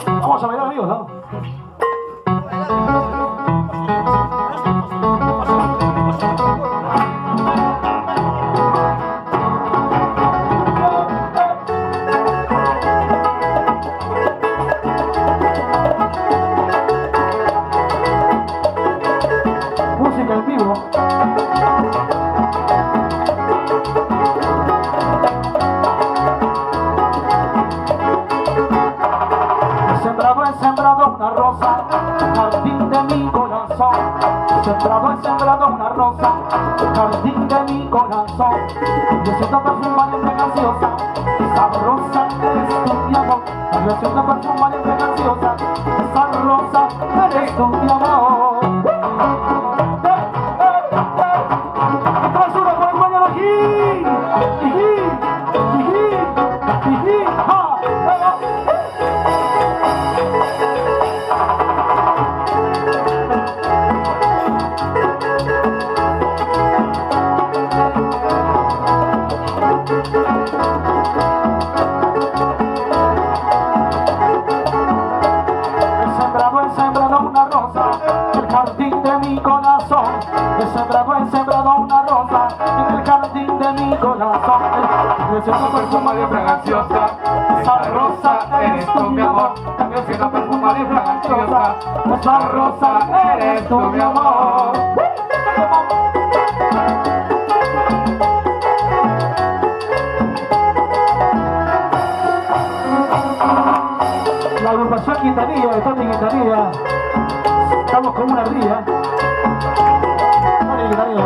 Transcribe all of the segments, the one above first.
Vamos a bailar, amigos, ¿no? Música en vivo. He sembrado una rosa, jardín de mi corazón. He sembrado una rosa, jardín de mi corazón. Yo siento perfumar y fraganciosa, sabrosa eres tú mi amor. Yo siento perfumar y fraganciosa, sabrosa eres tú mi amor. Trasura por el cuello de aquí. He sembrado una rosa, el jardín de mi corazón. He sembrado una rosa en el jardín de mi corazón. Yo siento perfumar y fraganciosa, esa rosa eres tú mi amor. Yo siento perfumar y fraganciosa, esa rosa eres tú mi amor. La agrupación Quintanilla, de Tony Quintanilla. Estamos con una ardilla. Tony Quintanilla,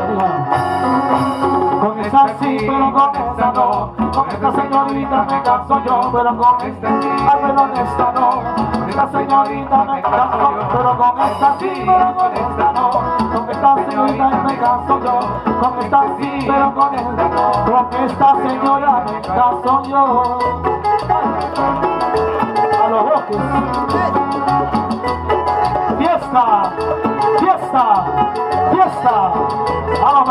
con esa sí, pero con esta no. Con esta señorita me caso yo, pero con esta sí, pero con esta no. Con esta señorita me caso yo, pero con esta sí, pero con esta no. Con esta señorita me caso yo, con esta sí, pero con esta no. Con esta señora me caso yo. A los bosques. Fiesta, fiesta, fiesta. Vamos,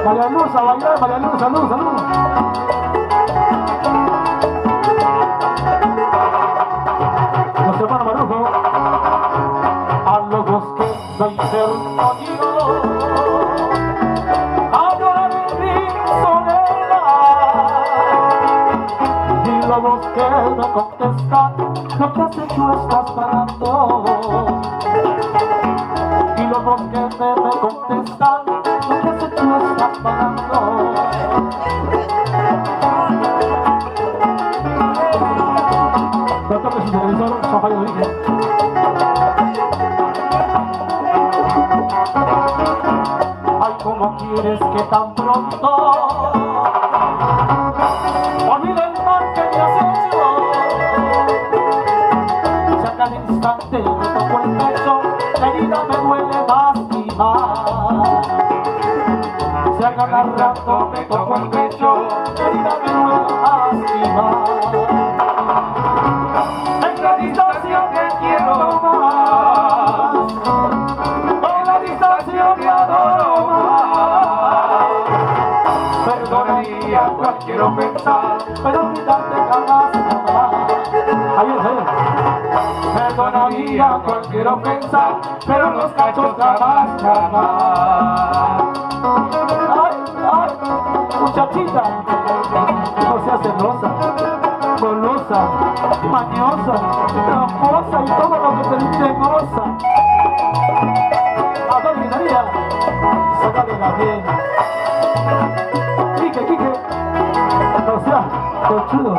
María Luz a bailar, María Luz, salud, salud. Los hermanos Marufo. A los bosques doy cerco yo, a llorar mi soledad. Y los bosques me contestan, lo que has hecho estás pagando. Y los bosques me contestan, lo que has hecho estás pagando. No toques su televisor, sofá y origen. Ay, ¿cómo quieres que tan pronto olvide el mal que me has hecho? Si a cada instante me toco el pecho, la herida me duele más y más. Si a cada rato me toco el pecho, la herida me duele más y más. En la distancia te quiero más, en la distancia te adoro más. Perdonaría cualquier ofensa, pero olvidarte jamás, jamás. Ahí es. Perdonaría cualquier ofensa, pero los cachos jamás, jamás. Ay, ay, muchachita, no seas celosa, golosa, mañosa, tramposa y todo lo que te dice goza. A Tony Quintanilla, sácale la bien. Quique, no seas conchudo.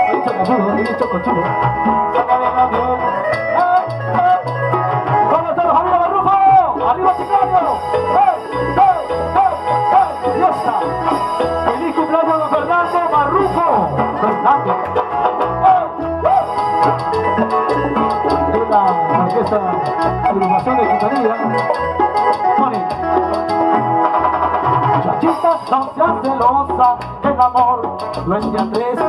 He dicho conchudo. Sácale la bien. ¿Dónde están los amigos de Rufo? ¡Arriba, Chicago! ¡Ya está! ¡Feliz cumpleaños, don Fernando Marrufo! ¡Fernando! Es la orquesta agrupación de Quintanilla. Tony. Muchachita, no seas celosa, el amor no es de a tres.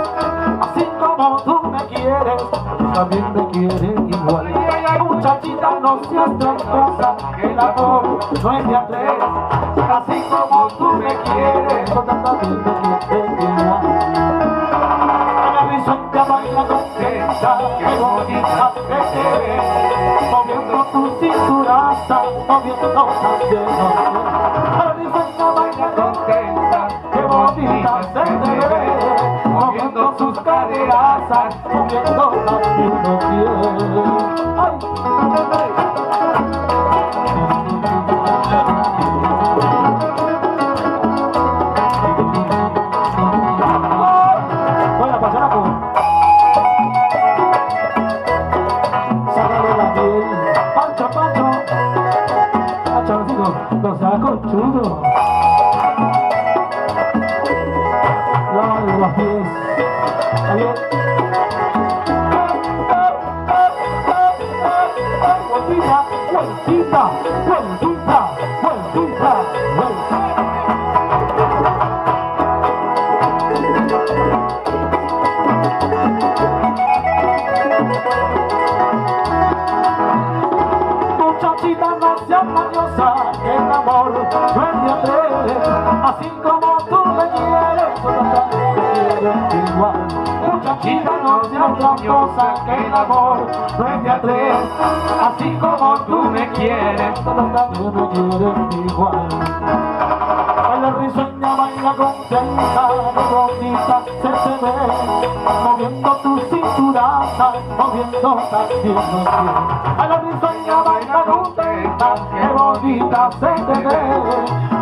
Así como tú me quieres, tú también me quieres igual. Muchachita, no seas tramposa, el amor no es de a tres. Así como tú me quieres, yo también me quieres igual. risueña baila contenta, qué bonita que te ves, moviendo tu cinturaza, moviendo también los pies. La risueña baila contenta, qué bonita se te ve, moviendo sus caderazas, moviendo también los pies. ¡Ay! No seas conchudo. Lávale los pies. ¿Está bien? Vueltita, vueltita, vueltita, vueltita, vueltita. Muchachita, no seas mañosa, que el amor no es de atreve, así como tú me quieres, yo también te quiero igual. Muchachita, no seas mañosa, que el amor no es de atreve, así como tú me quieres, yo también me quieres igual. Baila risueña, baila contenta, de bonita se te ve, moviendo tu cinturaza, moviendo también los pies. Baila risueña, baila contenta, qué bonita se te ve,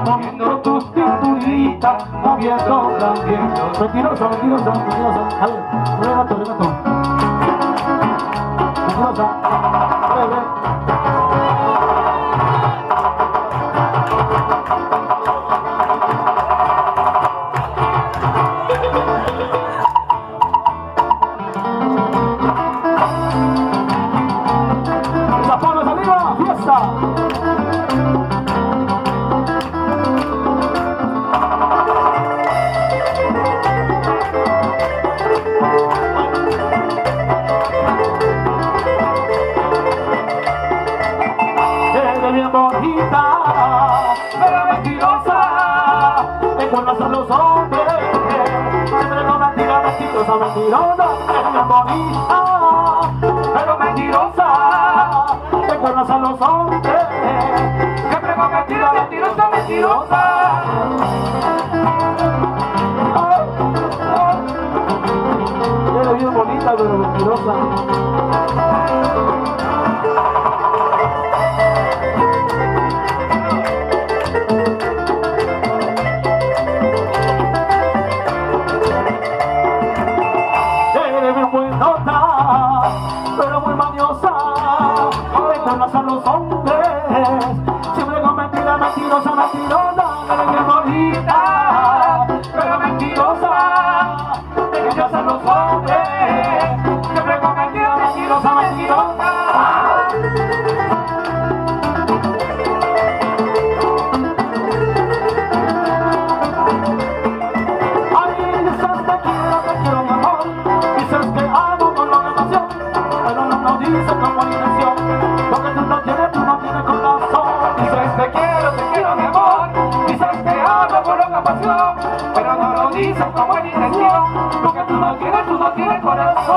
moviendo tus cinturitas, moviendo también los pies. Mentirosa, mentirosa, mentirosa. A ver, regato, regato. Mentirosa. A ver, ve. Bien bonita, pero mentirosa, te cuerdas a los hombres, siempre no mentira, mentirosa, mentirosa, es bien bonita, pero mentirosa, te cuerdas a los hombres, siempre con mentira, mentirosa, mentirosa. Eres bien bonita, pero mentirosa. Pero muy mañosa, te cuerdas a los hombres, siempre con mentira, mentirosa, mentirosa, eres bien bonita, pero mentirosa, te cuerdas a los hombres, siempre con mentira, mentirosa, mentirosa. Ay, dices te quiero, mi amor, dices que amo con la pasión, pero no dices con buena intención, porque tú no tienes corazón. Dices te quiero mi amor, dices te amo con loca pasión, pero no lo dices con buena intención, porque tú no tienes corazón.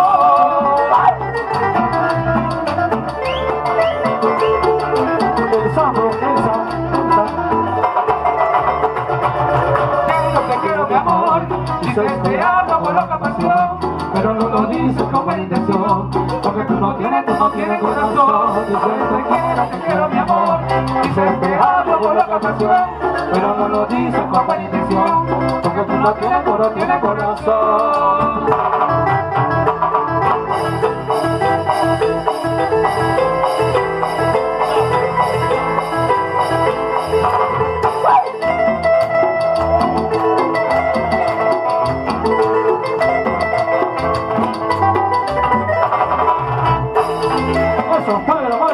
Pensando, te quiero mi amor, dices te amo con loca pasión, pero no lo dices con buena intención, porque tú no tienes corazón. Dices te quiero mi amor, dices te amo por loca pasión, pero no lo dices con buena intención, porque tú no tienes corazón.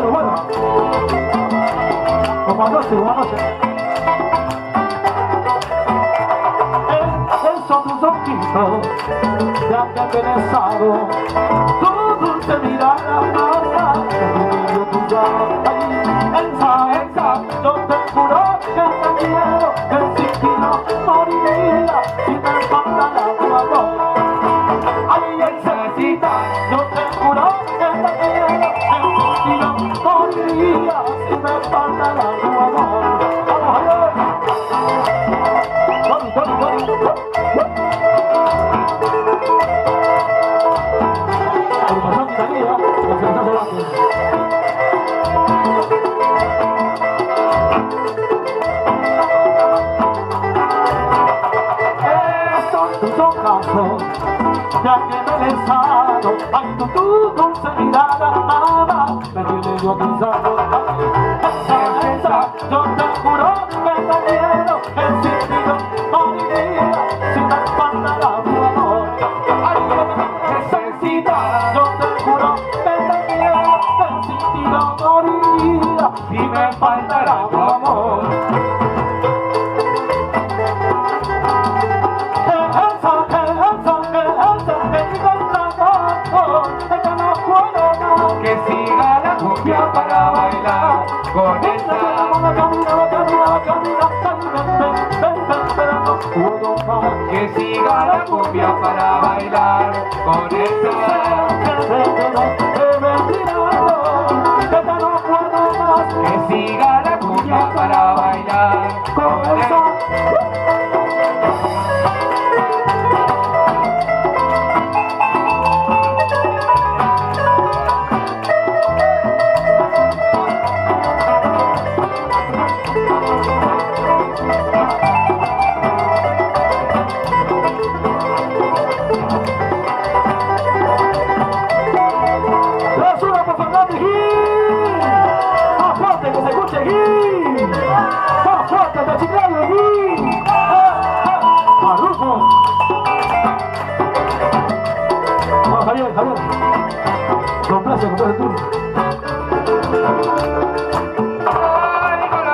Bueno. Como anoche. Esos tus ojitos te han embelesado, tu dulce mirada, esa, yo te juro que te quiero, que sin ti no moriría, si me falta la tu amor. Ay, ya que me he besado, ay, tu dulce mirada, mamá, me tiene yo pensando, esa, yo te juro que no quiero el sentido, moriría, si me faltará tu amor, ay, necesita, yo te juro que no quiero el sentido, moriría, si me faltará tu amor. Que siga la cumbia para bailar con esa. Que siga la cumbia para bailar con esa. Que siga la cumbia para bailar con esa. Javier, complace tú. Ay, con la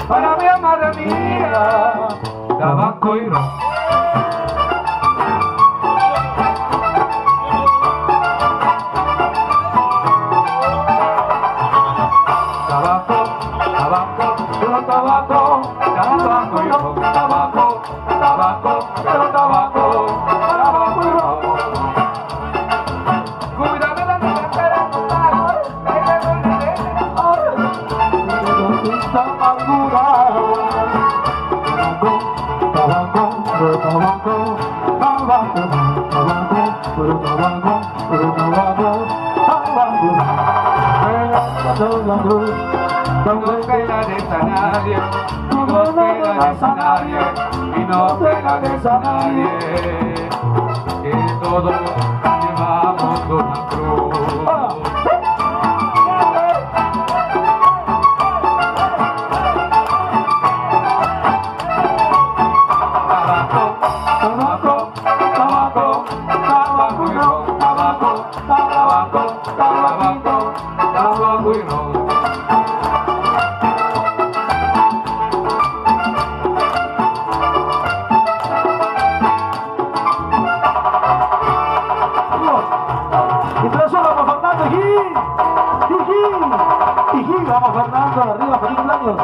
para mi amada mía, tabaco y ron. Tabaco, pero tabaco y ron. Tabaco y ron. Cuídame la cartera, no te la des a nadie, no te la des a nadie, y no te la des a nadie, que todos llevamos una cruz. Tabaco y ron. Y por eso vamos Fernando, vamos Fernando, arriba, feliz cumpleaños.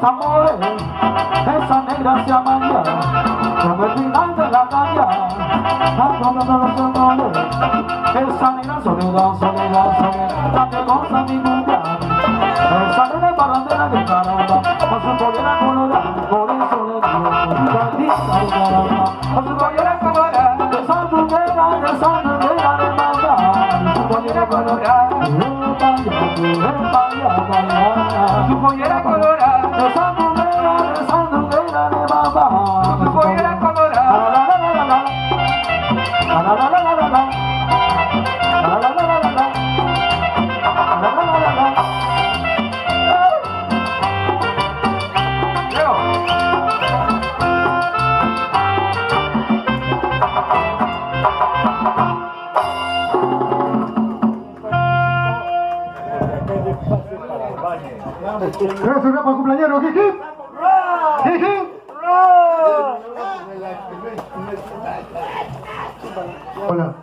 Amores, esa negra se amaña como el final de la caña, cuando no los amores, esa negra soledad, la que goza mi cumpleaños, esa negra barandera de caramba, con su pollera colorada, por eso le digo, maldita de caramba, con su pollera colorada, de sandunguera de manga, su pollera colorada, su pollera colorada. De sandunguera de baba, su pollera colorada. Gracias por el cumpleañero, Kiki. Hola.